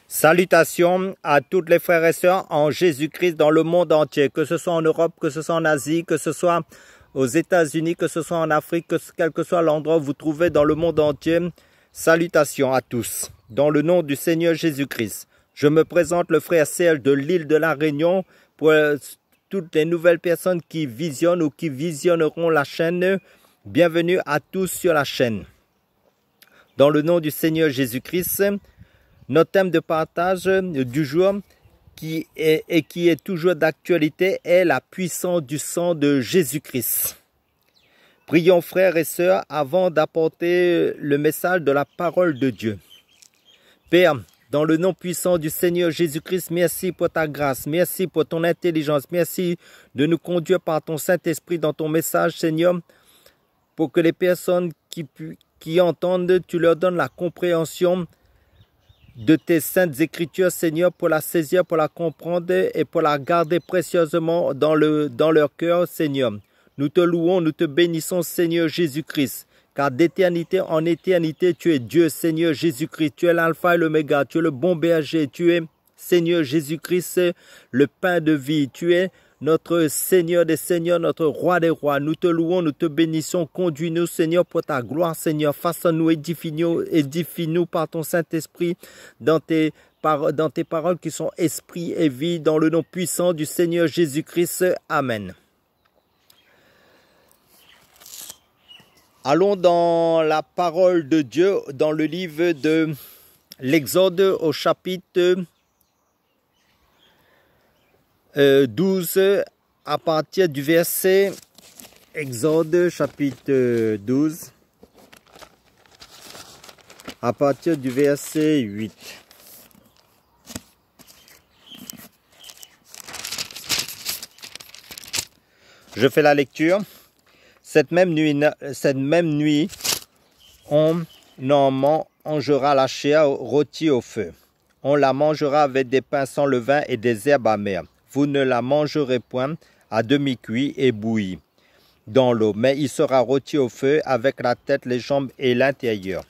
Salutations à toutes les frères et sœurs en Jésus-Christ dans le monde entier, que ce soit en Europe, que ce soit en Asie, que ce soit aux États-Unis, que ce soit en Afrique, quel que soit l'endroit où vous trouvez dans le monde entier. Salutations à tous. Dans le nom du Seigneur Jésus-Christ, je me présente le frère Serge de l'île de la Réunion pour toutes les nouvelles personnes qui visionnent ou qui visionneront la chaîne. Bienvenue à tous sur la chaîne. Dans le nom du Seigneur Jésus-Christ, notre thème de partage du jour qui est toujours d'actualité est la puissance du sang de Jésus-Christ. Prions frères et sœurs avant d'apporter le message de la parole de Dieu. Père, dans le nom puissant du Seigneur Jésus-Christ, merci pour ta grâce, merci pour ton intelligence, merci de nous conduire par ton Saint-Esprit dans ton message, Seigneur, pour que les personnes qui entendent, tu leur donnes la compréhension de tes saintes écritures, Seigneur, pour la saisir, pour la comprendre et pour la garder précieusement dans leur cœur, Seigneur. Nous te louons, nous te bénissons, Seigneur Jésus-Christ, car d'éternité en éternité, tu es Dieu, Seigneur Jésus-Christ. Tu es l'alpha et l'oméga, tu es le bon berger, tu es, Seigneur Jésus-Christ, le pain de vie. Tu es notre Seigneur des Seigneurs, notre Roi des Rois. Nous te louons, nous te bénissons. Conduis-nous, Seigneur, pour ta gloire, Seigneur. Façonne-nous, édifie-nous par ton Saint-Esprit dans tes paroles qui sont esprit et vie, dans le nom puissant du Seigneur Jésus-Christ. Amen. Allons dans la parole de Dieu, dans le livre de l'Exode au chapitre 12 à partir du verset Exode chapitre 12 à partir du verset 8. Je fais la lecture. Cette même nuit, on en mangera la chair rôtie au feu. On la mangera avec des pains sans levain et des herbes amères. Vous ne la mangerez point à demi-cuit et bouilli dans l'eau, mais il sera rôti au feu avec la tête, les jambes et l'intérieur.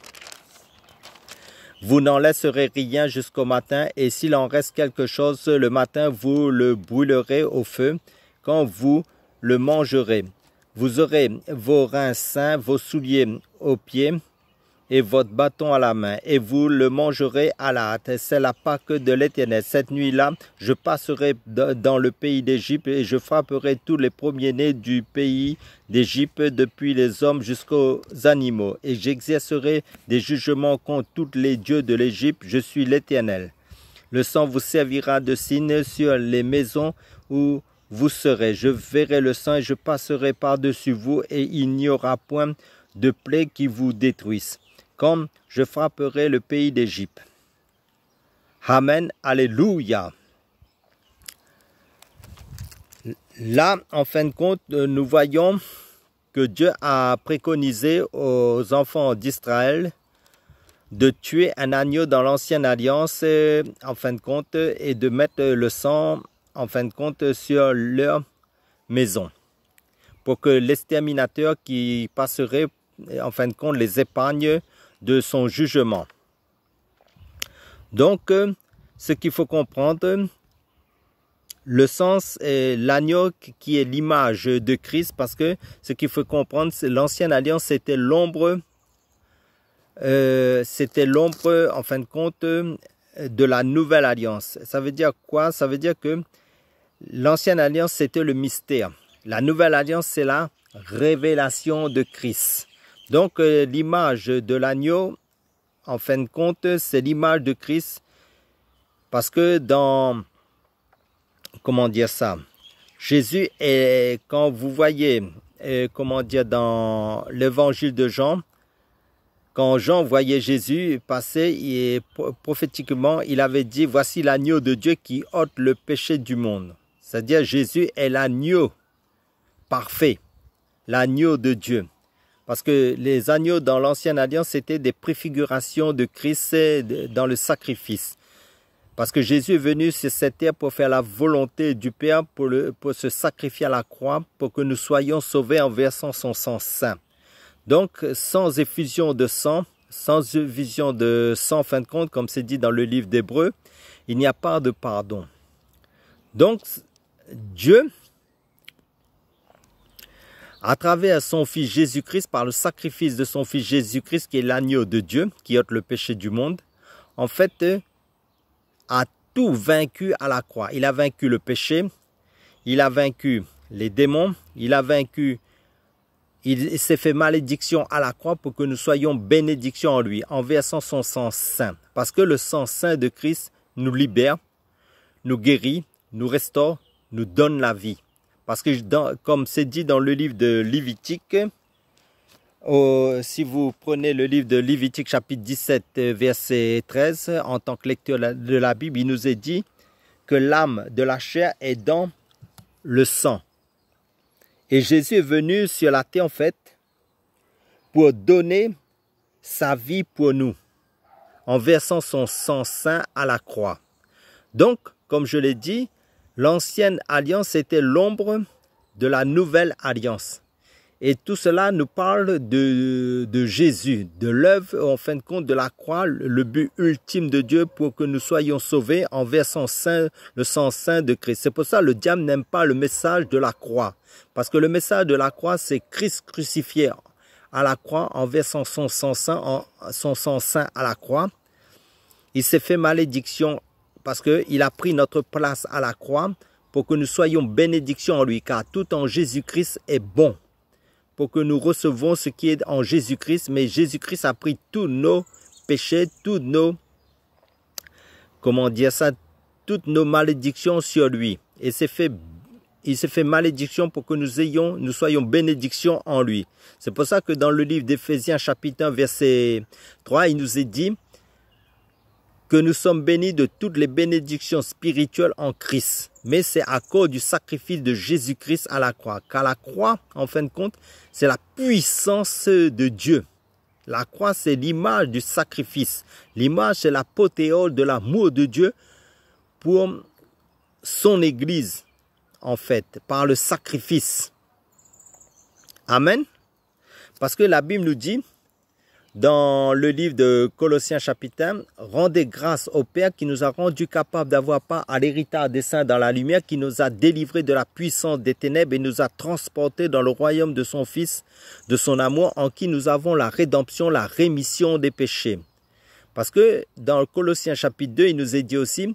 Vous n'en laisserez rien jusqu'au matin, et s'il en reste quelque chose le matin, vous le brûlerez au feu quand vous le mangerez. Vous aurez vos reins sains, vos souliers aux pieds et votre bâton à la main, et vous le mangerez à la hâte. C'est la Pâque de l'Éternel. Cette nuit-là, je passerai dans le pays d'Égypte et je frapperai tous les premiers-nés du pays d'Égypte, depuis les hommes jusqu'aux animaux, et j'exercerai des jugements contre tous les dieux de l'Égypte. Je suis l'Éternel. Le sang vous servira de signe sur les maisons où vous serez. Je verrai le sang et je passerai par-dessus vous, et il n'y aura point de plaie qui vous détruise, comme je frapperai le pays d'Égypte. Amen. Alléluia. Là, en fin de compte, nous voyons que Dieu a préconisé aux enfants d'Israël de tuer un agneau dans l'ancienne alliance, en fin de compte, et de mettre le sang, en fin de compte, sur leur maison, pour que l'exterminateur qui passerait, en fin de compte, les épargne de son jugement. Donc, ce qu'il faut comprendre, le sens est l'agneau qui est l'image de Christ, parce que ce qu'il faut comprendre, c'est l'ancienne alliance, c'était l'ombre, en fin de compte, de la nouvelle alliance. Ça veut dire quoi? Ça veut dire que l'ancienne alliance, c'était le mystère. La nouvelle alliance, c'est la révélation de Christ. Donc, l'image de l'agneau, en fin de compte, c'est l'image de Christ, parce que Jésus est, quand vous voyez, dans l'évangile de Jean, quand Jean voyait Jésus passer, et prophétiquement, il avait dit, voici l'agneau de Dieu qui ôte le péché du monde. C'est-à-dire, Jésus est l'agneau parfait, l'agneau de Dieu. Parce que les agneaux dans l'ancienne alliance, c'était des préfigurations de Christ dans le sacrifice. Parce que Jésus est venu sur cette terre pour faire la volonté du Père, pour se sacrifier à la croix, pour que nous soyons sauvés en versant son sang saint. Donc, sans effusion de sang, sans effusion de sang, en fin de compte, comme c'est dit dans le livre d'Hébreux, il n'y a pas de pardon. Donc, Dieu, à travers son Fils Jésus-Christ, par le sacrifice de son Fils Jésus-Christ, qui est l'agneau de Dieu, qui ôte le péché du monde, en fait, a tout vaincu à la croix. Il a vaincu le péché, il a vaincu les démons, il s'est fait malédiction à la croix pour que nous soyons bénédiction en lui, en versant son sang saint. Parce que le sang saint de Christ nous libère, nous guérit, nous restaure, nous donne la vie. Parce que comme c'est dit dans le livre de Lévitique, si vous prenez le livre de Lévitique chapitre 17 verset 13, en tant que lecteur de la Bible, il nous est dit que l'âme de la chair est dans le sang. Et Jésus est venu sur la terre en fait pour donner sa vie pour nous, en versant son sang saint à la croix. Donc, comme je l'ai dit, l'ancienne alliance était l'ombre de la nouvelle alliance. Et tout cela nous parle de Jésus, de l'œuvre, en fin de compte, de la croix, le but ultime de Dieu pour que nous soyons sauvés en versant le sang saint de Christ. C'est pour ça que le diable n'aime pas le message de la croix. Parce que le message de la croix, c'est Christ crucifié à la croix en versant son sang saint à la croix. Il s'est fait malédiction parce qu'il a pris notre place à la croix pour que nous soyons bénédiction en lui, car tout en Jésus-Christ est bon, pour que nous recevons ce qui est en Jésus-Christ. Mais Jésus-Christ a pris tous nos péchés, toutes nos malédictions sur lui. Et il s'est fait malédiction pour que nous soyons bénédiction en lui. C'est pour ça que dans le livre d'Éphésiens chapitre 1 verset 3, il nous est dit que nous sommes bénis de toutes les bénédictions spirituelles en Christ. Mais c'est à cause du sacrifice de Jésus-Christ à la croix. Car la croix, en fin de compte, c'est la puissance de Dieu. La croix, c'est l'image du sacrifice. L'image, c'est l'apothéose de l'amour de Dieu pour son Église, en fait, par le sacrifice. Amen. Parce que la Bible nous dit, dans le livre de Colossiens chapitre 1, « Rendez grâce au Père qui nous a rendus capables d'avoir part à l'héritage des saints dans la lumière, qui nous a délivrés de la puissance des ténèbres et nous a transportés dans le royaume de son Fils, de son amour, en qui nous avons la rédemption, la rémission des péchés. » Parce que dans Colossiens chapitre 2, il nous est dit aussi,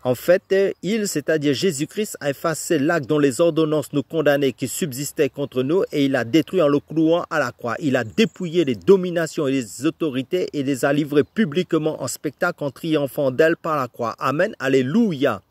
en fait, c'est-à-dire Jésus-Christ, a effacé l'acte dont les ordonnances nous condamnaient qui subsistaient contre nous et il a détruit en le clouant à la croix. Il a dépouillé les dominations et les autorités et les a livrées publiquement en spectacle en triomphant d'elles par la croix. Amen. Alléluia.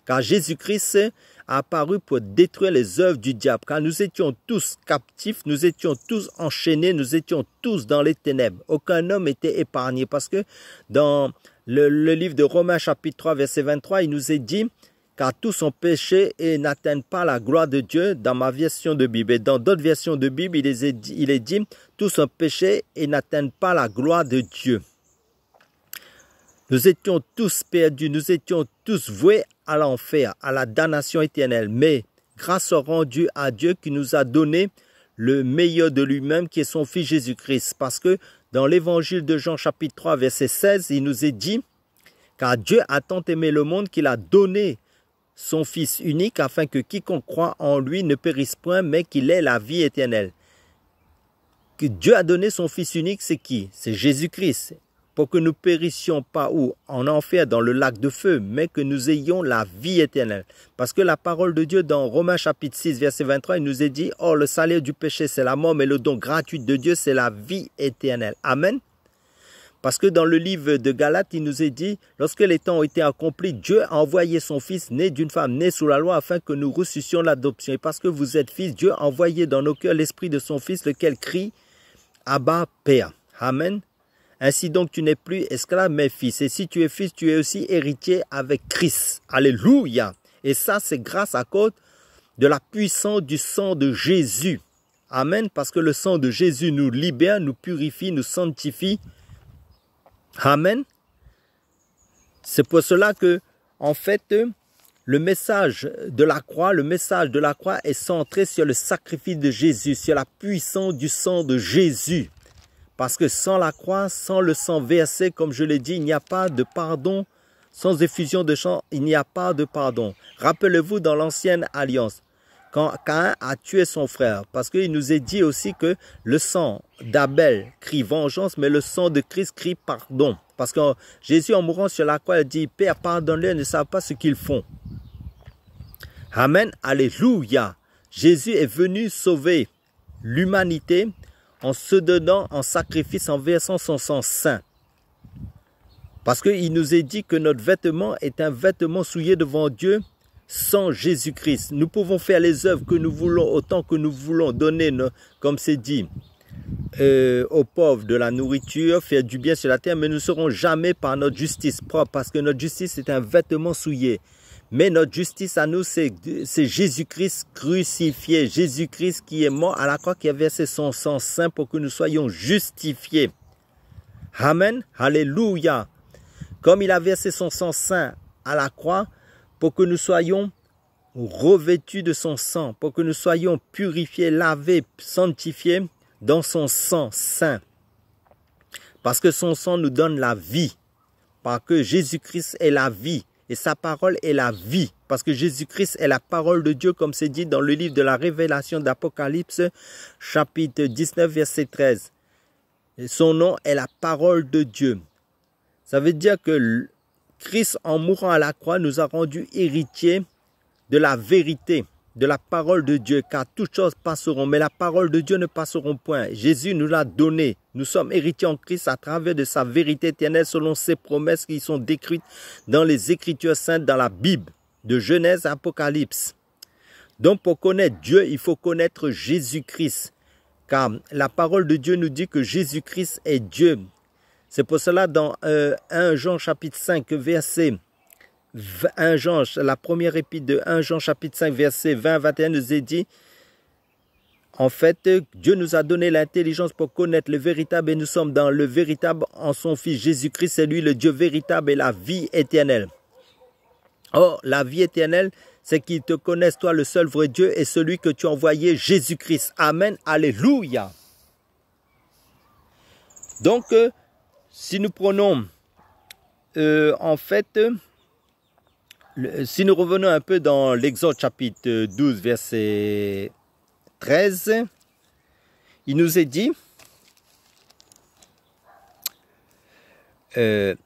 Car Jésus-Christ a apparu pour détruire les œuvres du diable. Car nous étions tous captifs, nous étions tous enchaînés, nous étions tous dans les ténèbres. Aucun homme n'était épargné parce que dans le livre de Romains chapitre 3 verset 23, il nous est dit car tous ont péché et n'atteignent pas la gloire de Dieu dans ma version de Bible. Et dans d'autres versions de Bible, il est dit tous ont péché et n'atteignent pas la gloire de Dieu. Nous étions tous perdus, nous étions tous voués à l'enfer, à la damnation éternelle. Mais grâce rendue à Dieu qui nous a donné le meilleur de lui-même qui est son Fils Jésus-Christ. Parce que dans l'évangile de Jean chapitre 3 verset 16, il nous est dit car Dieu a tant aimé le monde qu'il a donné son Fils unique afin que quiconque croit en lui ne périsse point mais qu'il ait la vie éternelle. Que Dieu a donné son Fils unique, c'est qui? C'est Jésus-Christ. Pour que nous périssions pas où? En enfer, dans le lac de feu, mais que nous ayons la vie éternelle. Parce que la parole de Dieu dans Romains chapitre 6 verset 23, il nous est dit, or le salaire du péché c'est la mort, mais le don gratuit de Dieu c'est la vie éternelle. Amen. Parce que dans le livre de Galates, il nous est dit, lorsque les temps ont été accomplis, Dieu a envoyé son Fils, né d'une femme, né sous la loi, afin que nous reçussions l'adoption. Et parce que vous êtes fils, Dieu a envoyé dans nos cœurs l'esprit de son Fils, lequel crie, Abba, Père. Amen. Ainsi donc, tu n'es plus esclave, mais fils. Et si tu es fils, tu es aussi héritier avec Christ. Alléluia. Et ça, c'est grâce à cause de la puissance du sang de Jésus. Amen. Parce que le sang de Jésus nous libère, nous purifie, nous sanctifie. Amen. C'est pour cela que, en fait, le message de la croix est centré sur le sacrifice de Jésus, sur la puissance du sang de Jésus. Parce que sans la croix, sans le sang versé, comme je l'ai dit, il n'y a pas de pardon. Sans effusion de sang, il n'y a pas de pardon. Rappelez-vous dans l'ancienne alliance, quand Caïn a tué son frère, parce qu'il nous est dit aussi que le sang d'Abel crie vengeance, mais le sang de Christ crie pardon. Parce que Jésus, en mourant sur la croix, il dit, Père, pardonne-les, ils ne savent pas ce qu'ils font. Amen, alléluia. Jésus est venu sauver l'humanité en se donnant en sacrifice, en versant son sang saint. Parce qu'il nous est dit que notre vêtement est un vêtement souillé devant Dieu sans Jésus-Christ. Nous pouvons faire les œuvres que nous voulons, autant que nous voulons, donner, comme c'est dit, aux pauvres de la nourriture, faire du bien sur la terre, mais nous ne serons jamais par notre justice propre, parce que notre justice est un vêtement souillé. Mais notre justice à nous, c'est Jésus-Christ crucifié, Jésus-Christ qui est mort à la croix, qui a versé son sang saint pour que nous soyons justifiés. Amen, alléluia. Comme il a versé son sang saint à la croix, pour que nous soyons revêtus de son sang, pour que nous soyons purifiés, lavés, sanctifiés dans son sang saint. Parce que son sang nous donne la vie. Parce que Jésus-Christ est la vie. Et sa parole est la vie. Parce que Jésus-Christ est la parole de Dieu, comme c'est dit dans le livre de la Révélation d'Apocalypse, chapitre 19, verset 13. Et son nom est la parole de Dieu. Ça veut dire que Christ, en mourant à la croix, nous a rendus héritiers de la vérité, de la parole de Dieu, car toutes choses passeront, mais la parole de Dieu ne passeront point. Jésus nous l'a donné. Nous sommes héritiers en Christ à travers de sa vérité éternelle selon ses promesses qui sont décrites dans les Écritures saintes, dans la Bible, de Genèse à Apocalypse. Donc pour connaître Dieu, il faut connaître Jésus-Christ, car la parole de Dieu nous dit que Jésus-Christ est Dieu. C'est pour cela dans 1 Jean chapitre 5 verset 1 Jean, la première épître de 1 Jean chapitre 5 verset 20-21 nous est dit, en fait, Dieu nous a donné l'intelligence pour connaître le véritable et nous sommes dans le véritable en son Fils Jésus-Christ, c'est lui le Dieu véritable et la vie éternelle. Or, la vie éternelle, c'est qu'ils te connaissent toi le seul vrai Dieu et celui que tu as envoyé Jésus-Christ. Amen, alléluia. Donc, si nous prenons, en fait, si nous revenons un peu dans l'Exode chapitre 12, verset 13, il nous est dit, le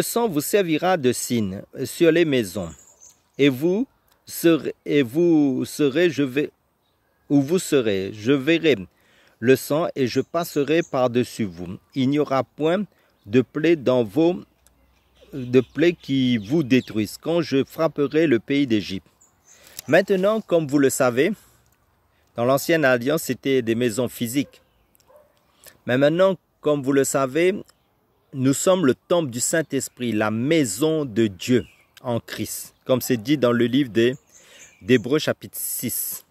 sang vous servira de signe sur les maisons, et vous serez, je verrai le sang et je passerai par-dessus vous. Il n'y aura point de plaie qui vous détruisent quand je frapperai le pays d'Égypte. Maintenant, comme vous le savez, dans l'ancienne alliance, c'était des maisons physiques. Mais maintenant, comme vous le savez, nous sommes le temple du Saint-Esprit, la maison de Dieu en Christ, comme c'est dit dans le livre d'Hébreux chapitre 6.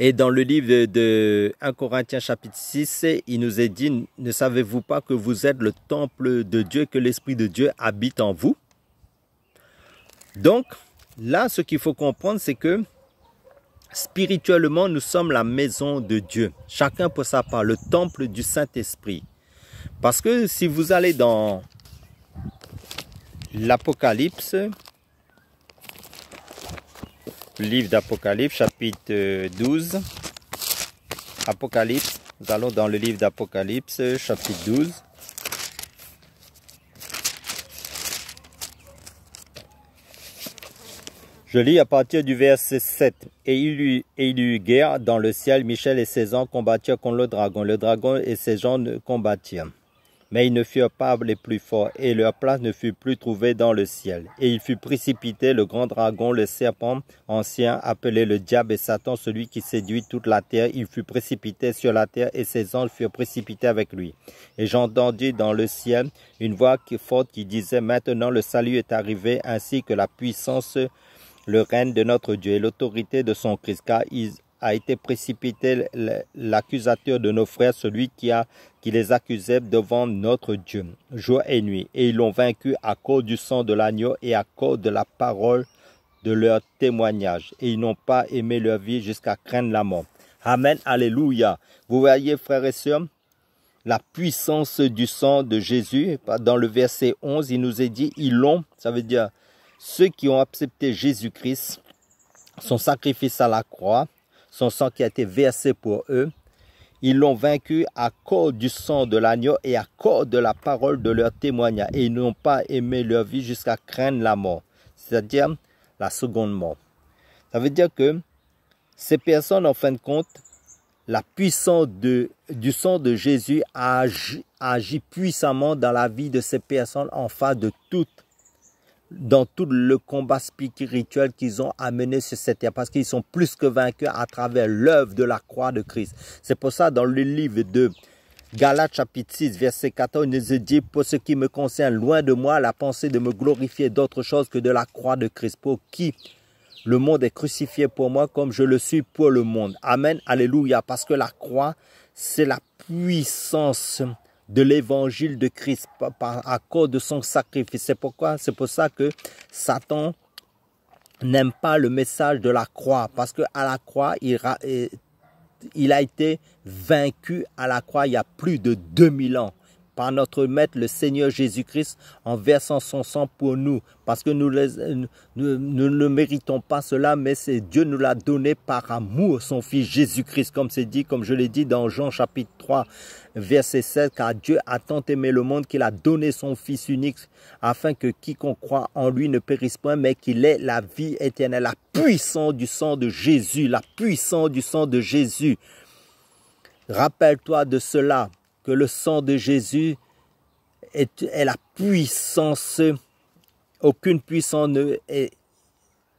Et dans le livre de 1 Corinthiens chapitre 6, il nous est dit, ne savez-vous pas que vous êtes le temple de Dieu, que l'Esprit de Dieu habite en vous? Donc, là, ce qu'il faut comprendre, c'est que spirituellement, nous sommes la maison de Dieu. Chacun pour sa part, le temple du Saint-Esprit. Parce que si vous allez dans l'Apocalypse, livre d'Apocalypse, chapitre 12. Apocalypse, nous allons dans le livre d'Apocalypse, chapitre 12. Je lis à partir du verset 7. Et il y eut guerre dans le ciel. Michel et ses anges combattirent contre le dragon. Le dragon et ses anges combattirent. Mais ils ne furent pas les plus forts, et leur place ne fut plus trouvée dans le ciel. Et il fut précipité, le grand dragon, le serpent ancien, appelé le diable et Satan, celui qui séduit toute la terre. Il fut précipité sur la terre, et ses anges furent précipités avec lui. Et j'entendis dans le ciel une voix forte qui disait, maintenant le salut est arrivé, ainsi que la puissance, le règne de notre Dieu et l'autorité de son Christ, car il a été précipité l'accusateur de nos frères, celui qui les accusait devant notre Dieu, jour et nuit. Et ils l'ont vaincu à cause du sang de l'agneau et à cause de la parole de leur témoignage. Et ils n'ont pas aimé leur vie jusqu'à craindre la mort. Amen, alléluia. Vous voyez, frères et sœurs, la puissance du sang de Jésus. Dans le verset 11, il nous est dit, ils l'ont, ça veut dire ceux qui ont accepté Jésus-Christ, son sacrifice à la croix, son sang qui a été versé pour eux, ils l'ont vaincu à cause du sang de l'agneau et à cause de la parole de leur témoignage. Et ils n'ont pas aimé leur vie jusqu'à craindre la mort, c'est-à-dire la seconde mort. Ça veut dire que ces personnes, en fin de compte, la puissance du sang de Jésus a agi puissamment dans la vie de ces personnes en face de dans tout le combat spirituel qu'ils ont amené sur cette terre, parce qu'ils sont plus que vaincus à travers l'œuvre de la croix de Christ. C'est pour ça, dans le livre de Galates chapitre 6, verset 14, il nous dit, pour ce qui me concerne, loin de moi la pensée de me glorifier d'autre chose que de la croix de Christ, pour qui le monde est crucifié pour moi comme je le suis pour le monde. Amen, alléluia, parce que la croix, c'est la puissance de l'évangile de Christ à cause de son sacrifice. C'est pour ça que Satan n'aime pas le message de la croix, parce que à la croix, il a été vaincu à la croix il y a plus de 2000 ans par notre Maître, le Seigneur Jésus-Christ, en versant son sang pour nous. Parce que nous ne méritons pas cela, mais Dieu nous l'a donné par amour, son Fils Jésus-Christ, comme c'est dit, comme je l'ai dit dans Jean chapitre 3, verset 16, car Dieu a tant aimé le monde qu'il a donné son Fils unique, afin que quiconque croit en lui ne périsse point, mais qu'il ait la vie éternelle. La puissance du sang de Jésus, la puissance du sang de Jésus. Rappelle-toi de cela, que le sang de Jésus est la puissance. Aucune puissance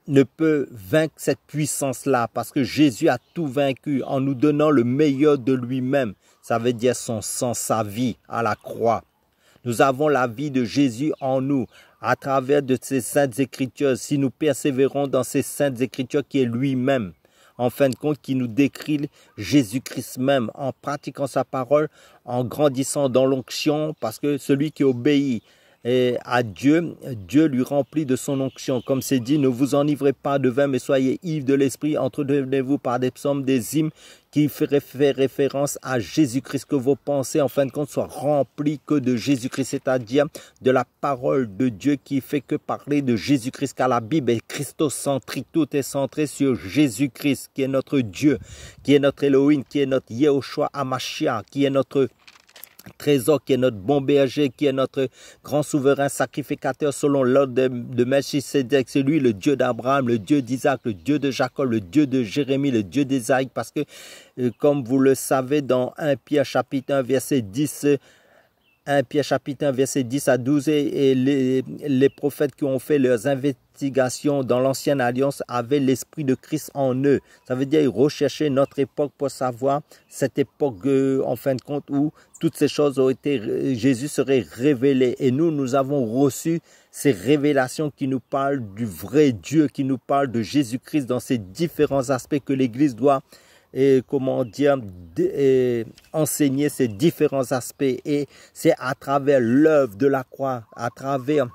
ne peut vaincre cette puissance-là, parce que Jésus a tout vaincu en nous donnant le meilleur de lui-même. Ça veut dire son sang, sa vie à la croix. Nous avons la vie de Jésus en nous à travers de ces saintes écritures. Si nous persévérons dans ces saintes écritures qui est lui-même, en fin de compte, qui nous décrit Jésus-Christ même, en pratiquant sa parole, en grandissant dans l'onction, parce que celui qui obéit à Dieu, Dieu lui remplit de son onction. Comme c'est dit, ne vous enivrez pas de vin, mais soyez ivres de l'esprit, entretenez-vous par des psaumes, des hymnes qui feraient référence à Jésus-Christ, que vos pensées, en fin de compte, soient remplies que de Jésus-Christ, c'est-à-dire de la parole de Dieu qui fait que parler de Jésus-Christ, car la Bible est christocentrique, tout est centré sur Jésus-Christ, qui est notre Dieu, qui est notre Elohim, qui est notre Yehoshua Hamashiach, qui est notre trésor, qui est notre bon berger, qui est notre grand souverain sacrificateur selon l'ordre de Melchisédek. C'est lui le Dieu d'Abraham, le Dieu d'Isaac, le Dieu de Jacob, le Dieu de Jérémie, le Dieu d'Ésaïe, parce que comme vous le savez dans 1 Pierre chapitre 1 verset 10, 1 Pierre chapitre 1 verset 10 à 12, et les prophètes qui ont fait leurs investigations dans l'ancienne alliance avaient l'esprit de Christ en eux. Ça veut dire ils recherchaient notre époque pour savoir cette époque en fin de compte où toutes ces choses ont été, Jésus serait révélé. Et nous avons reçu ces révélations qui nous parlent du vrai Dieu, qui nous parlent de Jésus-Christ dans ces différents aspects que l'Église doit enseigner ces différents aspects. Et c'est à travers l'œuvre de la croix, à travers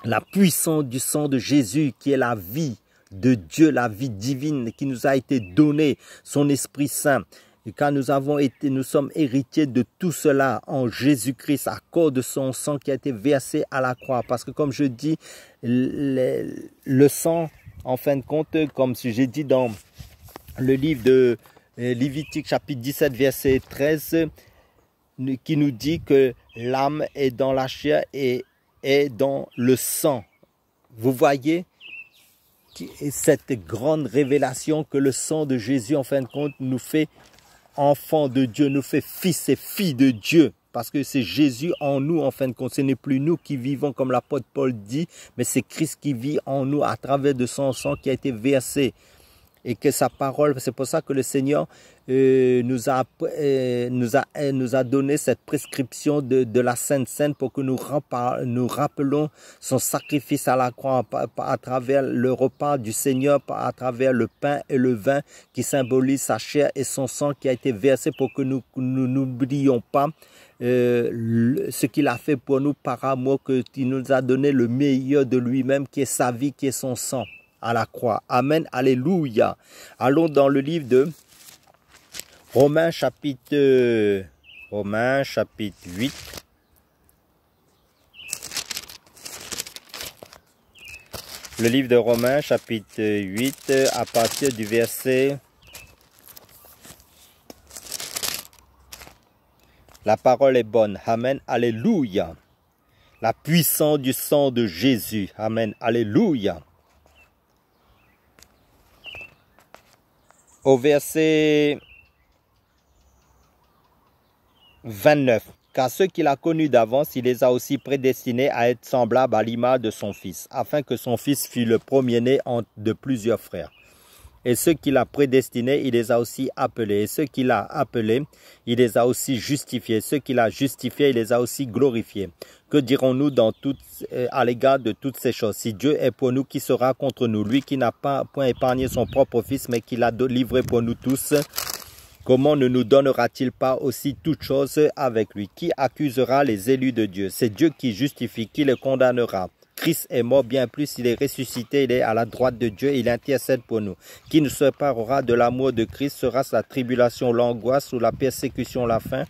la puissance du sang de Jésus qui est la vie de Dieu, la vie divine qui nous a été donnée, son Esprit Saint. Et quand nous sommes héritiers de tout cela en Jésus-Christ à cause de son sang qui a été versé à la croix. Parce que comme je dis, le sang, en fin de compte, comme j'ai dit dans le livre de Lévitique chapitre 17 verset 13 qui nous dit que l'âme est dans la chair et est dans le sang. Vous voyez cette grande révélation que le sang de Jésus en fin de compte nous fait enfants de Dieu, nous fait fils et filles de Dieu. Parce que c'est Jésus en nous, en fin de compte. Ce n'est plus nous qui vivons comme l'apôtre Paul dit, mais c'est Christ qui vit en nous à travers de son sang qui a été versé. Et que sa parole, c'est pour ça que le Seigneur nous a donné cette prescription de la Sainte Seine pour que nous rappelons son sacrifice à la croix à travers le repas du Seigneur, à travers le pain et le vin qui symbolisent sa chair et son sang qui a été versé pour que nous n'oublions pas ce qu'il a fait pour nous par amour, qu'il nous a donné le meilleur de lui-même qui est sa vie, qui est son sang à la croix. Amen, alléluia. Allons dans le livre de Romains chapitre Romains chapitre 8. Le livre de Romains chapitre 8 à partir du verset... La parole est bonne. Amen. Alléluia. La puissance du sang de Jésus. Amen. Alléluia. Au verset 29. Car ceux qu'il a connus d'avance, il les a aussi prédestinés à être semblables à l'image de son Fils, afin que son Fils fût le premier-né de plusieurs frères. Et ceux qu'il a prédestinés, il les a aussi appelés. Et ceux qu'il a appelés, il les a aussi justifiés. Ceux qu'il a justifiés, il les a aussi glorifiés. Que dirons-nous à l'égard de toutes ces choses? Si Dieu est pour nous, qui sera contre nous? Lui qui n'a pas point épargné son propre Fils, mais qui l'a livré pour nous tous, comment ne nous donnera-t-il pas aussi toutes choses avec lui? Qui accusera les élus de Dieu? C'est Dieu qui justifie, qui les condamnera. Christ est mort, bien plus, il est ressuscité, il est à la droite de Dieu, il intercède pour nous. Qui nous séparera de l'amour de Christ? Sera-ce la tribulation, l'angoisse, ou la persécution, la faim,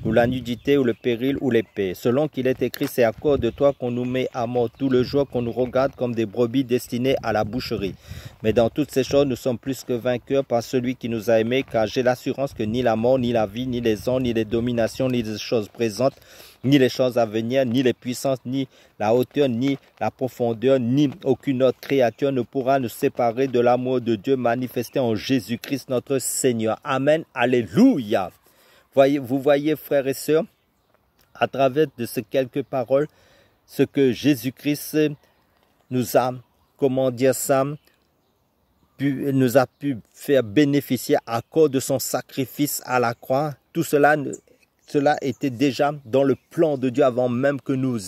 ou la nudité, ou le péril, ou l'épée? Selon qu'il est écrit, c'est à cause de toi qu'on nous met à mort tout le jour, qu'on nous regarde comme des brebis destinées à la boucherie. Mais dans toutes ces choses, nous sommes plus que vainqueurs par celui qui nous a aimés, car j'ai l'assurance que ni la mort, ni la vie, ni les anges, ni les dominations, ni les choses présentes, ni les choses à venir, ni les puissances, ni la hauteur, ni la profondeur, ni aucune autre créature ne pourra nous séparer de l'amour de Dieu manifesté en Jésus-Christ notre Seigneur. Amen. Alléluia. Vous voyez, frères et sœurs, à travers de ces quelques paroles, ce que Jésus-Christ nous a, nous a pu faire bénéficier à cause de son sacrifice à la croix. Tout cela était déjà dans le plan de Dieu avant même que nous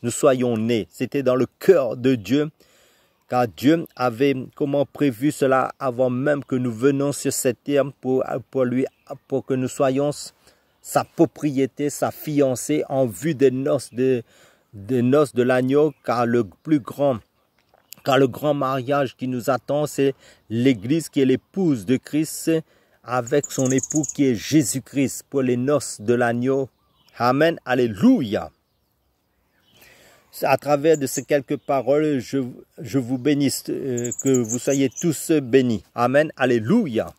soyons nés. C'était dans le cœur de Dieu, car Dieu avait prévu cela avant même que nous venions sur cette terre pour que nous soyons sa propriété, sa fiancée en vue des noces de l'agneau, car le grand mariage qui nous attend, c'est l'Église qui est l'épouse de Christ, avec son époux qui est Jésus-Christ pour les noces de l'agneau. Amen. Alléluia. À travers de ces quelques paroles, je vous bénisse, que vous soyez tous bénis. Amen. Alléluia.